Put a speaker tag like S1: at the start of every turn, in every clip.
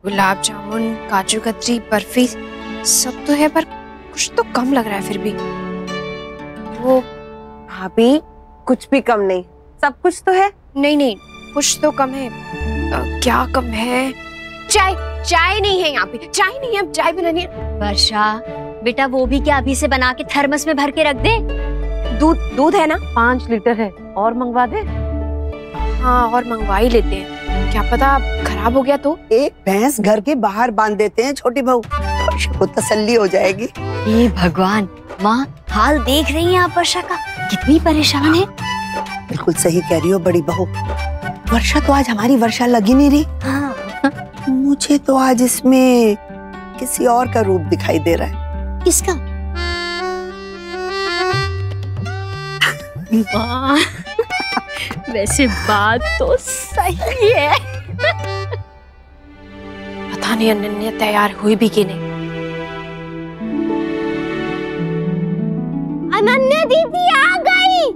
S1: गुलाब जामुन, काजू कतरी, बर्फी सब तो है, पर कुछ तो कम लग रहा है फिर भी।
S2: वो भाभी, कुछ भी कम नहीं, सब कुछ तो है।
S1: नहीं नहीं, कुछ तो कम है। क्या कम है? चाय, चाय नहीं है यहाँ पे, चाय नहीं है, चाय बनानी है।
S3: वर्षा बेटा, वो भी क्या अभी से बना के थर्मस में भर के रख दे?
S2: दूध है ना? 5 लीटर है, और मंगवा दे।
S1: हाँ, और मंगवा ही लेते हैं, क्या पता खराब हो गया तो।
S4: एक भैंस घर के बाहर बांध देते हैं छोटी बहू, को तसल्ली हो जाएगी।
S3: हे भगवान, माँ हाल देख रही हैं आप वर्षा का, कितनी परेशान है।
S4: बिल्कुल सही कह रही हो बड़ी बहू, वर्षा तो आज हमारी वर्षा लगी नहीं रही।
S3: हाँ।
S4: मुझे तो आज इसमें किसी और का रूप दिखाई दे रहा है।
S3: किसका? वैसे बात तो सही है।
S1: पता नहीं अनन्या तैयार हुई भी कि नहीं।
S3: अनन्या दीदी आ गई।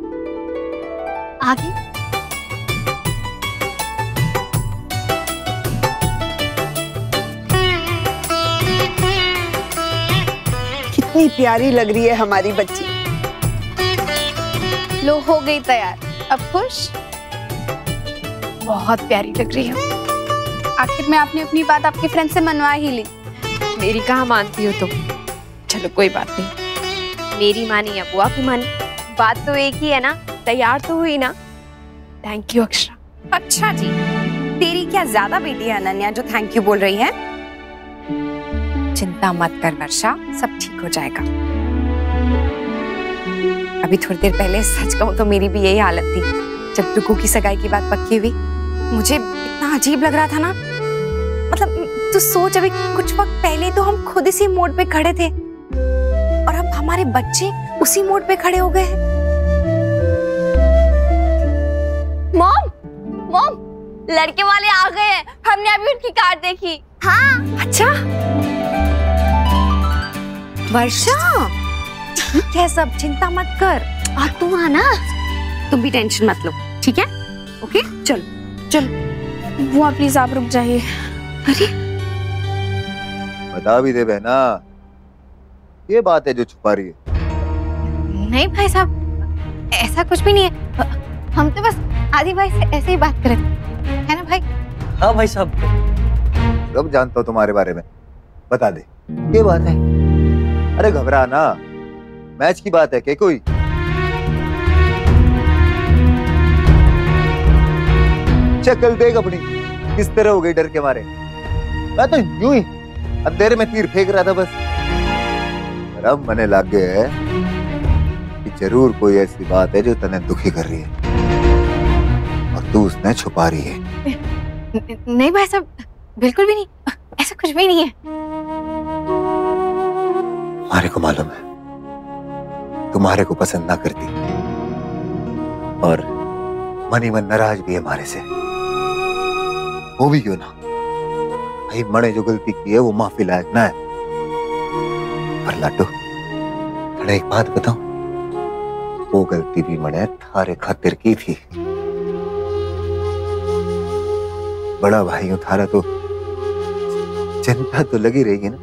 S3: आ गई?
S4: कितनी प्यारी लग रही है हमारी बच्ची।
S1: लो, हो गई तैयार, अब खुश? बहुत प्यारी लग रही है।
S5: आखिर में आपने अपनी बात आपके फ्रेंड से मनवा ही ली।
S1: मेरी कहाँ मानती हो तुम? चलो कोई बात नहीं, मेरी मानी या बुआ की मानी, बात तो एक ही है ना। तैयार तो हुई ना। Thank you Akshara.
S2: अच्छा जी, तेरी क्या ज्यादा बेटी है अनन्या जो थैंक यू बोल रही है? चिंता मत कर वर्षा, सब ठीक हो जाएगा। अभी थोड़ी देर पहले सच कहूं तो मेरी भी यही हालत थी जब टुकू की सगाई की बात पक्की हुई। मुझे इतना अजीब लग रहा था ना, मतलब तू सोच, अभी कुछ वक्त पहले तो हम खुद इसी मोड़ पे खड़े थे और अब हमारे बच्चे उसी मोड़ पे खड़े हो गए हैं।
S3: मॉम, मॉम, लड़के वाले आ गए हैं, हमने अभी उनकी कार देखी। हाँ।
S2: अच्छा वर्षा, ठीक है सब, चिंता मत कर।
S3: और तू आना,
S2: तुम भी टेंशन मत लो, ठीक है? ओके, चलो चलो।
S5: बुआ प्लीज आप रुक जाइए।
S2: अरे
S6: बता भी दे बहना, ये बात है जो छुपा रही है।
S1: नहीं भाई साहब, ऐसा कुछ भी नहीं है। हम तो बस आदि भाई से ऐसे ही बात कर रहे थे, है ना भाई?
S7: हाँ भाई साहब,
S6: सब जानता हूँ तुम्हारे बारे में, बता दे ये बात है। अरे घबरा ना, मैच की बात है क्या कोई? शक्ल देख अपनी किस तरह हो गई डर के मारे। मैं तो यूं ही अंधेरे में तीर फेंक रहा था बस। अब मने लग गया है कि जरूर कोई ऐसी बात है जो तने दुखी कर रही है और तू उसने छुपा रही है।
S1: नहीं भाई साहब, बिल्कुल भी नहीं, ऐसा कुछ भी नहीं है।
S6: हमारे को मालूम है तुम्हारे को पसंद ना करती और मन ही मन नाराज भी है हमारे से। वो भी क्यों ना, भाई मने जो गलती की है वो माफी लायक ना है। पर लाडो, थोड़ा एक बात बताऊं, वो गलती भी मने थारे खातिर की थी। बड़ा भाई हूं थारा, तो चिंता तो लगी रहेगी ना।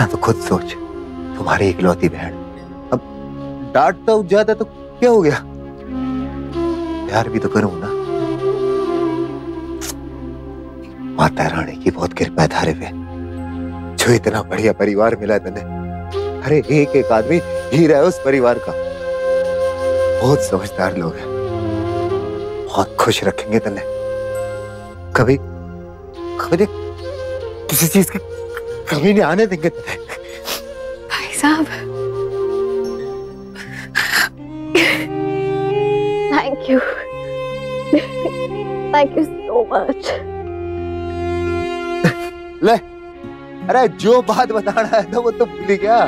S6: तो खुद सोच, तुम्हारी इकलौती बहन, अब डांटता उठ जाता तो क्या हो गया, प्यार भी तो करूं ना। माता रानी की बहुत कृपा है थारे पे, जो इतना बढ़िया परिवार मिला है तने। अरे एक एक आदमी हीरा है उस परिवार का। बहुत समझदार लोग हैं, बहुत खुश रखेंगे तने। कभी कभी किसी चीज की कमी नहीं आने देंगे तने।
S1: भाई साहब, थैंक यू सो मच।
S6: ले, अरे जो बात बताना है ना वो तो भूली क्या।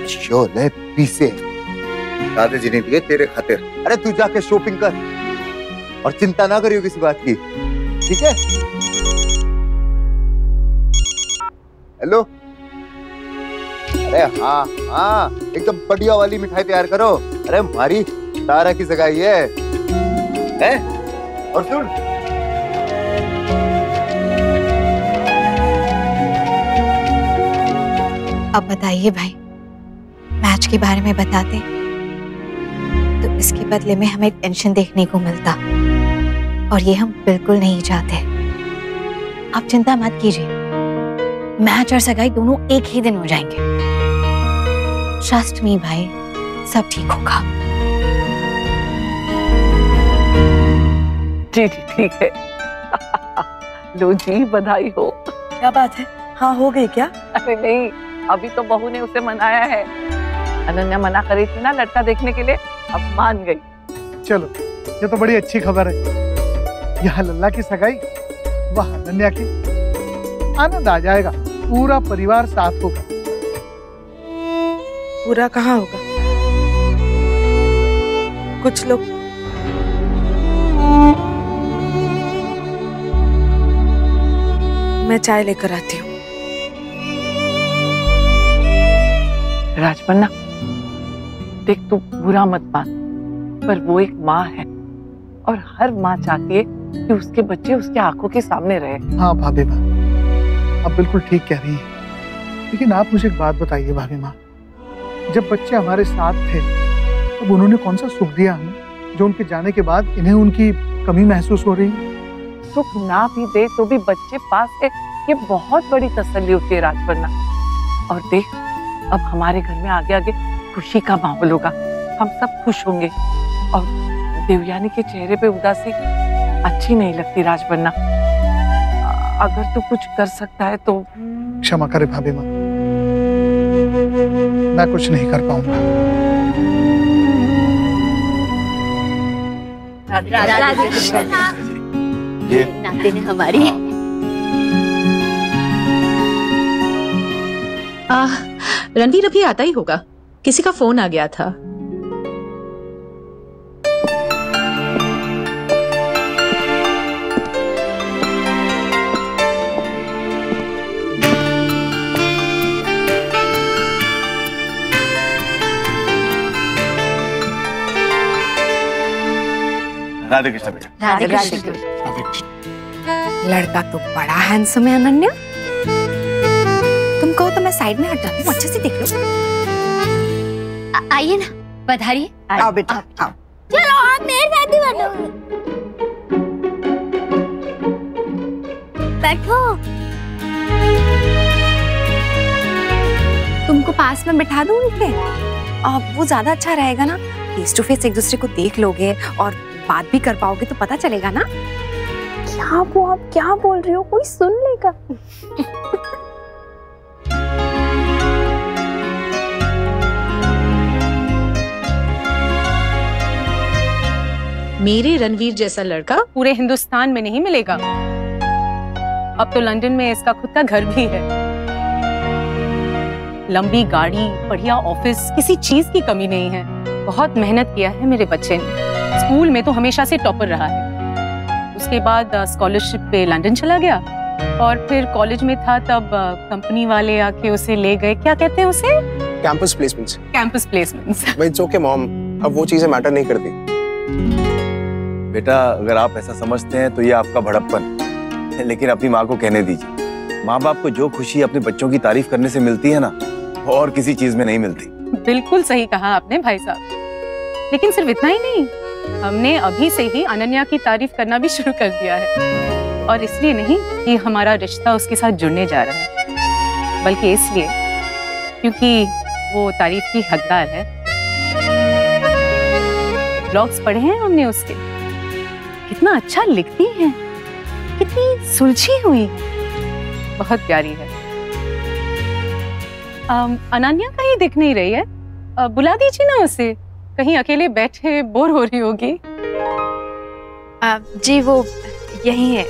S6: शो ले पीसे दादा जी ने दिए तेरे खातिर। अरे तू जाके शॉपिंग कर और चिंता ना करियो किसी बात की, ठीक है? हेलो, अरे हाँ हाँ, एकदम बढ़िया वाली मिठाई तैयार करो। अरे हमारी तारा की सगाई है? और सुन,
S2: अब बताइए भाई, मैच के बारे में बताते तो इसके बदले में हमें टेंशन देखने को मिलता, और ये हम बिल्कुल नहीं चाहते। आप चिंता मत कीजिए, मैच और सगाई दोनों एक ही दिन हो जाएंगे। ट्रस्ट मी भाई, सब ठीक होगा।
S7: जी जी ठीक है। लो जी, बधाई हो।
S4: क्या बात है, हाँ हो गई क्या?
S7: अरे नहीं, अभी तो बहू ने उसे मनाया है। अनन्या मना करी थी ना लड़का देखने के लिए, अब मान गई।
S8: चलो, ये तो बड़ी अच्छी खबर है। यहाँ लल्ला की सगाई, वहाँ अनन्या की। आनंद आ जाएगा, पूरा परिवार साथ होगा।
S4: पूरा कहाँ होगा? कुछ लोग। मैं चाय लेकर आती हूँ।
S7: राजपन्ना, देख तू बुरा मत मान, पर वो एक माँ है और हर माँ चाहती है कि उसके बच्चे उसके आंखों के सामने रहे।
S8: हाँ भाभी माँ, आप बिल्कुल ठीक कह रही हैं। लेकिन आप मुझे एक बात बताइए भाभी माँ, जब बच्चे हमारे साथ थे तब उन्होंने कौन सा सुख दिया हमें, जो उनके जाने के बाद इन्हें उनकी कमी महसूस हो रही है?
S7: सुख ना भी दे तो भी बच्चे पास है, ये बहुत बड़ी तसल्ली होती है राजपन्ना। और देख, अब हमारे घर में आगे आगे खुशी का माहौल होगा, हम सब खुश होंगे। और देवयानी के चेहरे पे उदासी अच्छी नहीं लगती राजपन्ना। अगर तू कुछ कर सकता है तो।
S8: क्षमा करे भाभी माँ, मैं कुछ नहीं कर पाऊंगा।
S3: राधे कृष्णा। ये नाते ने हमारी।
S9: रणवीर अभी आता ही होगा, किसी का फोन आ गया था।
S6: राधे कृष्ण बेटा।
S3: राधे कृष्ण।
S2: लड़का तो बड़ा हैंडसम है अनन्या। तुम कहो तो मैं साइड में हट जाती हूँ, अच्छे से देख लो।
S3: आइए ना, पधारिए।
S4: आओ बेटा, आओ।
S3: चलो आप मेरे साथ ही बैठो।
S2: तुमको पास में बिठा दूं उनके? वो ज्यादा अच्छा रहेगा ना, फेस टू फेस एक दूसरे को देख लोगे और बात भी कर पाओगे तो पता चलेगा ना।
S1: क्या वो आप क्या बोल रही हो, कोई सुन लेगा।
S9: मेरे रणवीर जैसा लड़का
S10: पूरे हिंदुस्तान में नहीं मिलेगा। अब तो लंदन में इसका खुद का घर भी है, लंबी गाड़ी, बढ़िया ऑफिस, किसी चीज की कमी नहीं है। बहुत मेहनत किया है मेरे बच्चे ने, स्कूल में तो हमेशा से टॉपर रहा है। उसके बाद स्कॉलरशिप पे लंदन चला गया और फिर कॉलेज में था तब कंपनी वाले आके उसे ले गए। क्या कहते हैं उसे?
S11: Campus placements.
S10: Campus placements.
S11: भाई इट्स ओके मॉम, अब वो चीजें मैटर नहीं करती।
S6: बेटा, अगर आप ऐसा समझते हैं तो ये आपका भड़प्पन है, लेकिन अपनी माँ को कहने दीजिए। माँ बाप को जो खुशी अपने बच्चों की तारीफ करने से मिलती है ना, वो और किसी चीज में नहीं मिलती।
S10: बिल्कुल सही कहा आपने भाई साहब। लेकिन सिर्फ इतना ही नहीं, हमने अभी से ही अनन्या की तारीफ करना भी शुरू कर दिया है। और इसलिए नहीं कि हमारा रिश्ता उसके साथ जुड़ने जा रहा है, बल्कि इसलिए क्योंकि वो तारीफ की हकदार है। ब्लॉग्स पढ़े हैं हमने उसके, कितना अच्छा लिखती हैं, कितनी सुलझी हुई, बहुत प्यारी है। अनन्या कहीं दिख नहीं रही है, बुला दीजिए ना उसे, कहीं अकेले बैठे बोर हो रही होगी।
S1: जी वो यही है।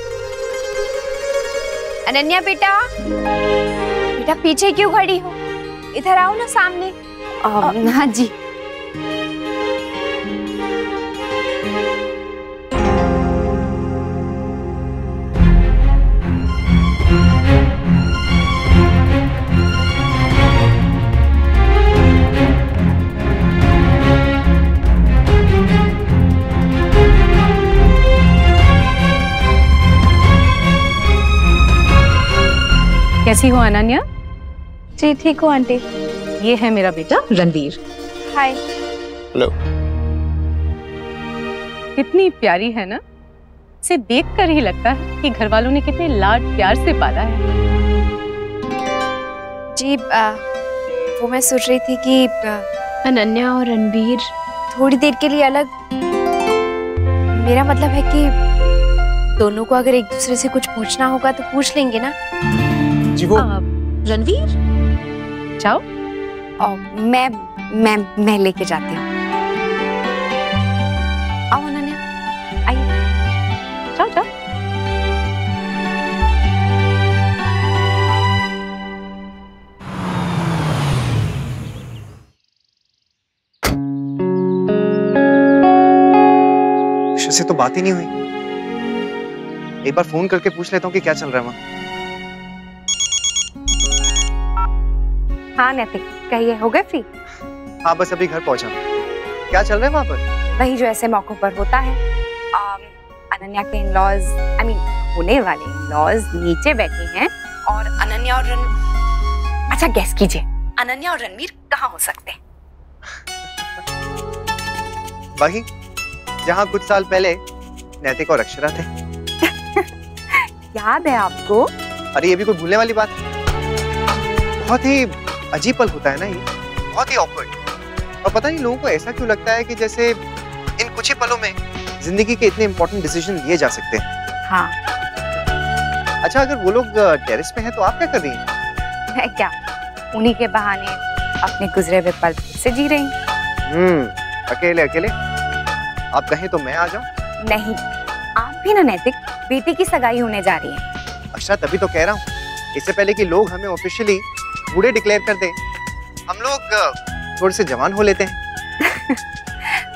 S1: अनन्या बेटा, बेटा पीछे क्यों खड़ी हो, इधर आओ ना सामने।
S2: हाँ जी।
S10: कैसी हो अनन्या?
S5: जी ठीक हूँ आंटी।
S9: ये है मेरा बेटा रणवीर।
S5: हाय।
S11: हेलो।
S10: कितनी प्यारी है ना, इसे देखकर ही लगता है कि घर वालों ने कितने लाड प्यार से पाला है।
S1: जी वो मैं सोच रही थी कि अनन्या और रणवीर थोड़ी देर के लिए अलग, मेरा मतलब है कि दोनों को अगर एक दूसरे से कुछ पूछना होगा तो पूछ लेंगे ना।
S11: जी वो
S9: रणवीर
S10: जाओ।
S2: मैं लेके जाती हूँ। आओ अनन्या, आइए।
S10: जाओ जाओ।
S12: से तो बात ही नहीं हुई। एक बार फोन करके पूछ लेता हूँ कि क्या चल रहा है वहाँ।
S2: हाँ नैतिक, कहिए, हो गए फ्री?
S12: हाँ बस अभी घर पहुंचा। क्या चल रहा है वहाँ पर?
S2: वही जो ऐसे मौकों पर होता है। अनन्या के इन-लॉज, आई मीन होने वाले इन-लॉज नीचे बैठे हैं और अनन्या और अच्छा गेस कीजिए, अनन्या और रणवीर कहाँ हो सकते हैं?
S12: वही जहाँ कुछ साल पहले नैतिक और अक्षरा थे।
S2: याद है आपको?
S12: अरे ये भी कोई भूलने वाली बात है? बहुत ही अजीब पल होता है ना ये, बहुत ही ऑकवर्ड। और पता नहीं लोगों को ऐसा क्यों लगता है कि जैसे इन कुछ ही पलों में जिंदगी के इतने इंपॉर्टेंट डिसीजन लिए जा सकते हैं।
S2: हाँ।
S12: अच्छा अगर वो लोग टेरेस पे हैं तो आप क्या कर रही हैं?
S2: मैं क्या, उन्हीं के बहाने अपने गुजरे हुए पल से जी रही हूँ।
S12: अकेले अकेले? आप कहें तो मैं आ जाऊं?
S2: नहीं, आप भी ना नैतिक, बेटी की सगाई होने जा रही है।
S12: अच्छा तभी तो कह रहा हूँ, इससे पहले कि लोग हमें ऑफिशियली बूढ़े डिक्लेयर कर दें, हम लोग थोड़े से जवान हो लेते हैं।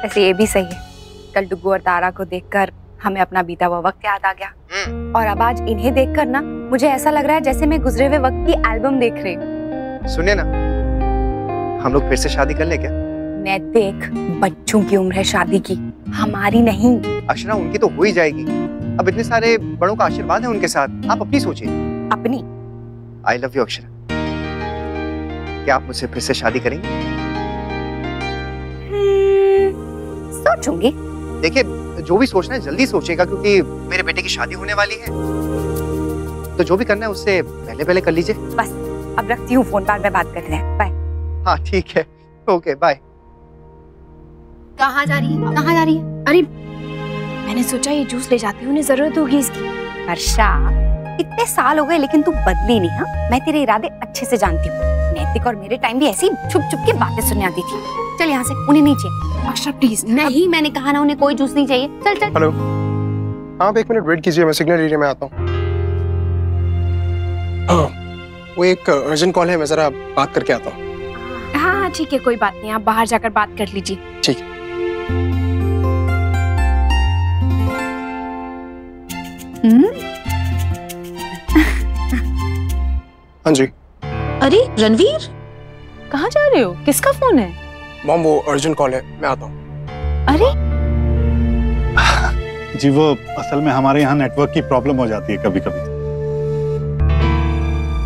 S2: वैसे ये भी सही है, कल डुग्गू और तारा को देखकर हमें अपना बीता हुआ वक्त याद आ गया। और अब आज इन्हें देखकर ना मुझे ऐसा लग रहा है जैसे मैं गुजरे हुए वक्त की एल्बम देख रही हूँ।
S12: सुनिए ना, हम लोग फिर से शादी कर ले क्या?
S2: नैतिक, बच्चों की उम्र है शादी की, हमारी नहीं।
S12: अक्षरा उनकी तो हो ही जाएगी, अब इतने सारे बड़ों का आशीर्वाद है उनके साथ, आप अपनी सोचिए।
S2: अपनी?
S12: आई लव यू अक्षरा, क्या आप मुझसे फिर से शादी करेंगे?
S2: सोचूंगी।
S12: देखिए जो भी सोचना है जल्दी सोचिएगा, क्योंकि मेरे बेटे की शादी होने वाली है, तो जो भी करना है उससे पहले पहले कर लीजिए।
S2: बस अब रखती हूँ फोन, बाद में बात करते हैं, बाय।
S12: हाँ ठीक है, ओके बाय।
S1: कहाँ जा रही है? कहाँ जा रही है? अरे मैंने सोचा ये जूस ले जाती हूँ, उन्हें जरूरत होगी इसकी।
S2: वर्षा, इतने साल हो गए लेकिन तू बदली नहीं। हाँ, मैं तेरे इरादे अच्छे से जानती हूँ। नैतिक और मेरे टाइम भी ऐसी छुप छुप के बातें सुनने आती थी। चल यहाँ से, उन्हें नहीं चाहिए। अक्षरा प्लीज। नहीं, मैंने कहा ना उन्हें कोई जूस नहीं चाहिए। चल चल।
S11: हेलो, आप एक मिनट वेट कीजिए, मैं सिग्नल एरिया में आता हूँ। वो एक अर्जेंट कॉल है, मैं जरा बात करके आता हूँ।
S1: हाँ ठीक है, कोई बात नहीं, आप बाहर जाकर बात कर लीजिए।
S11: ठीक है। हाँ जी।
S9: अरे रणवीर,
S10: कहाँ जा रहे हो? किसका फोन है?
S11: मॉम वो अर्जेंट कॉल है, मैं आता हूँ।
S10: अरे
S13: जी वो असल में हमारे यहाँ नेटवर्क की प्रॉब्लम हो जाती है कभी कभी।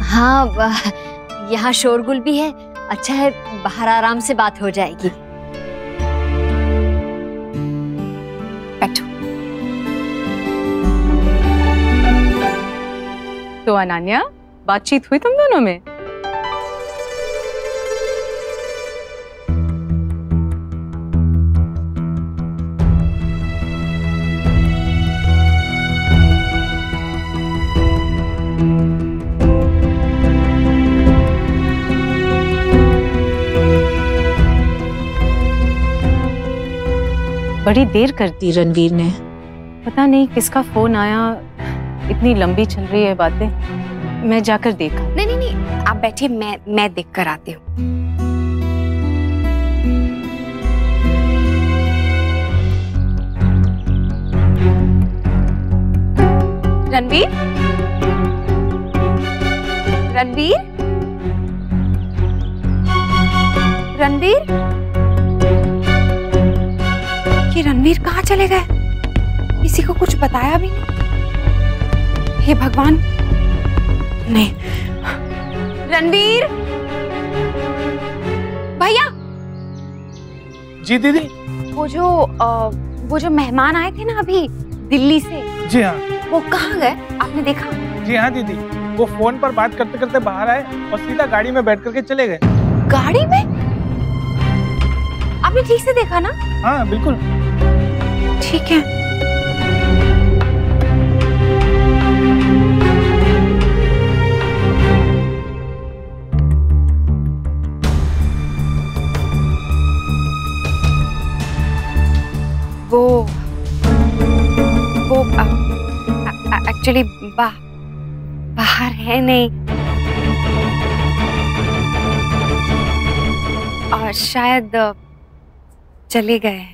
S3: हाँ यहाँ शोरगुल भी है, अच्छा है बाहर आराम से बात हो जाएगी।
S2: बैठो।
S10: तो अनन्या, बातचीत हुई तुम दोनों में? बड़ी देर कर दी
S9: रणवीर ने।
S10: पता नहीं किसका फोन आया, इतनी लंबी चल रही है बातें। मैं जाकर देखा।
S2: नहीं नहीं नहीं, आप बैठिए, मैं देख कर आती हूँ। रणवीर, रणवीर, रणवीर, ये रणवीर कहाँ चले गए? किसी को कुछ बताया भी नहीं। हे भगवान, नहीं। रणवीर,
S14: जी दीदी।
S2: वो जो मेहमान आए थे ना अभी दिल्ली से।
S14: जी हाँ।
S2: वो कहाँ गए, आपने देखा?
S14: जी हाँ दीदी, वो फोन पर बात करते करते बाहर आए और सीधा गाड़ी में बैठ करके चले गए।
S2: गाड़ी में? आपने ठीक से देखा ना?
S14: हाँ बिल्कुल।
S2: ठीक है। वो एक्चुअली बाहर है नहीं, और शायद चले गए।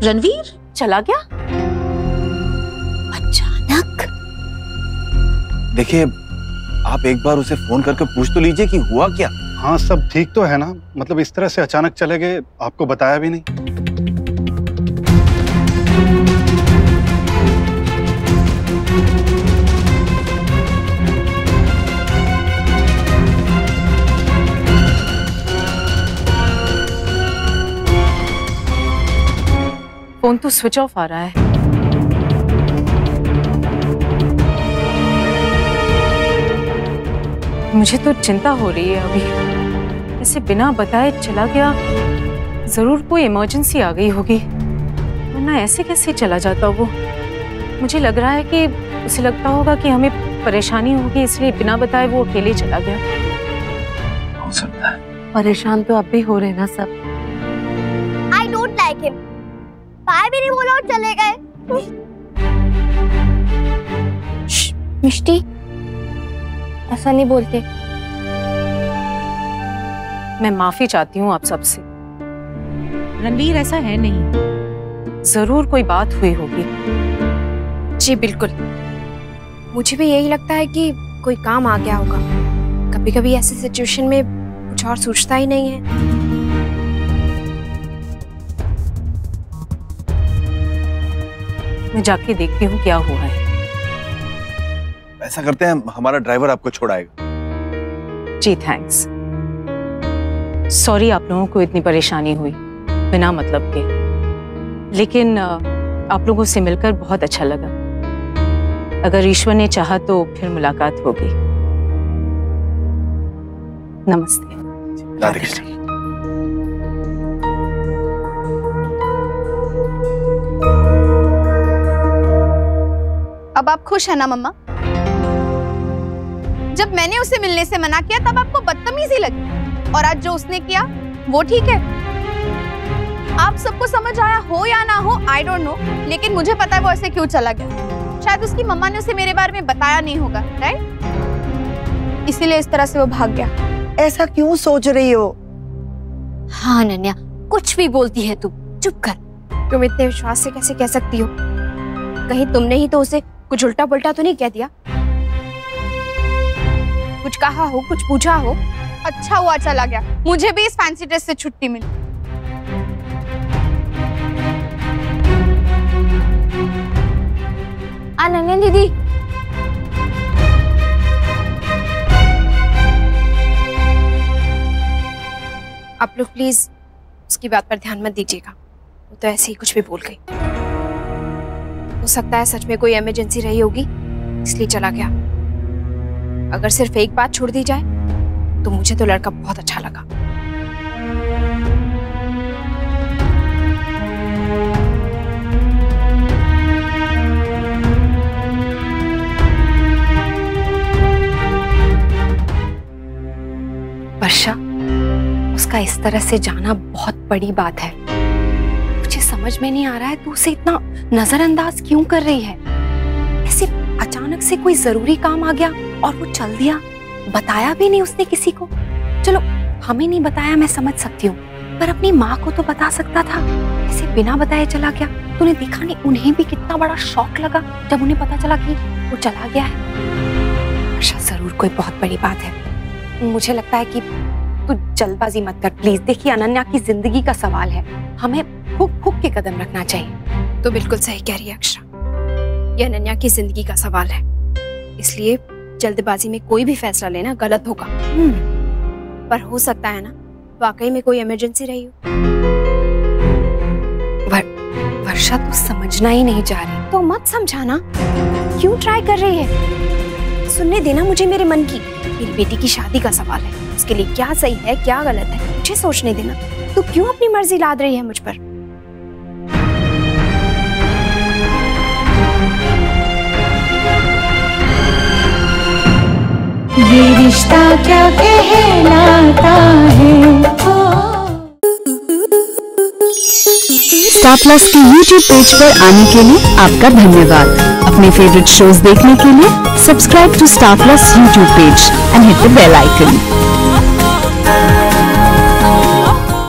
S9: रणवीर
S10: चला गया
S2: अचानक?
S15: देखिए, आप एक बार उसे फोन करके पूछ तो लीजिए कि हुआ क्या।
S13: हाँ सब ठीक तो है ना, मतलब इस तरह से अचानक चले गए, आपको बताया भी नहीं।
S10: फोन तो स्विच ऑफ आ रहा है। मुझे तो चिंता हो रही है अभी। ऐसे बिना बताए चला गया, जरूर कोई इमरजेंसी आ गई होगी, वरना ऐसे कैसे चला जाता वो। मुझे लग रहा है कि उसे लगता होगा कि हमें परेशानी होगी, इसलिए बिना बताए वो अकेले चला गया।
S15: हो सकता है।
S7: परेशान तो अब भी हो रहे ना सब।
S3: I don't like him. Bye भी नहीं बोला और चले गए।
S1: मिष्टी, ऐसा नहीं बोलते।
S10: मैं माफी चाहती हूँ आप सबसे।
S9: रणवीर ऐसा है नहीं,
S10: जरूर कोई बात हुई होगी।
S1: जी बिल्कुल, मुझे भी यही लगता है कि कोई काम आ गया होगा। कभी कभी ऐसे सिचुएशन में कुछ और सोचता ही नहीं है।
S10: मैं जाके देखती हूँ क्या हुआ है।
S15: ऐसा करते हैं, हमारा ड्राइवर आपको छोड़ाएगा।
S10: जी थैंक्स। सॉरी आप लोगों को इतनी परेशानी हुई बिना मतलब के, लेकिन आप लोगों से मिलकर बहुत अच्छा लगा। अगर ईश्वर ने चाहा तो फिर मुलाकात होगी। नमस्ते।
S15: राधे कृष्ण।
S5: अब आप खुश है ना मम्मा? जब मैंने उसे मिलने से मना किया तब आपको बदतमीजी लगी, और आज जो उसने किया वो ठीक है। आप सबको समझ आया हो या ना हो, आई डोंट नो, लेकिन मुझे पता है वो ऐसे क्यों चला गया। शायद उसकी मम्मा ने उसे मेरे बारे में बताया नहीं होगा, राइट? इसीलिए इस तरह से वो भाग गया।
S4: ऐसा क्यों सोच रही हो?
S1: हाँ अनन्या, कुछ भी बोलती है तुम, चुप कर। तुम इतने विश्वास से कैसे कह सकती हो? कहीं तुमने ही तो उसे कुछ उल्टा पुल्टा तो नहीं कह दिया? कुछ कहा हो, कुछ पूछा हो?
S5: अच्छा हुआ चला गया, मुझे भी इस फैंसी ड्रेस से छुट्टी मिली।
S1: अनन्या दीदी, आप लोग प्लीज उसकी बात पर ध्यान मत दीजिएगा। वो तो ऐसे ही कुछ भी बोल गई। हो सकता है सच में कोई इमरजेंसी रही होगी, इसलिए चला गया। अगर सिर्फ एक बात छोड़ दी जाए तो मुझे तो लड़का बहुत अच्छा लगा। वर्षा, उसका इस तरह से जाना बहुत बड़ी बात है। मुझे समझ में नहीं आ रहा है तू उसे इतना नजरअंदाज क्यों कर रही है? ऐसे अचानक से कोई जरूरी काम आ गया और वो चल दिया, बताया भी नहीं उसने किसी को। चलो हमें नहीं बताया मैं समझ सकती हूँ, पर अपनी माँ को तो बता सकता था। ऐसे बिना बताए चला गया। तूने देखा नहीं उन्हें भी कितना बड़ा शॉक लगा जब उन्हें पता चला कि वो चला गया है। वर्षा, जरूर कोई बहुत बड़ी बात है।
S2: मुझे लगता है कि तू जल्दबाजी मत कर प्लीज। देखिए अनन्या की जिंदगी का सवाल है, हमें फूक फूक के कदम रखना चाहिए।
S1: तो बिल्कुल सही कह रही है अक्षरा, ये अनन्या की जिंदगी का सवाल है, इसलिए जल्दबाजी में कोई भी फैसला लेना गलत होगा। पर हो सकता है ना वाकई में कोई इमरजेंसी रही हो।
S2: वर्षा तू समझना ही नहीं चाह रही
S1: तो मत समझाना, क्यों ट्राई कर रही है? सुनने देना मुझे मेरे मन की। मेरी बेटी की शादी का सवाल है, उसके लिए क्या सही है क्या गलत है मुझे सोचने देना। तू क्यों अपनी मर्जी लाद रही है मुझ पर?
S16: ये रिश्ता क्या कहलाता है। स्टार प्लस की YouTube पेज पर आने के लिए आपका धन्यवाद। अपने फेवरेट शोज देखने के लिए subscribe to Star Plus YouTube page and hit the bell icon.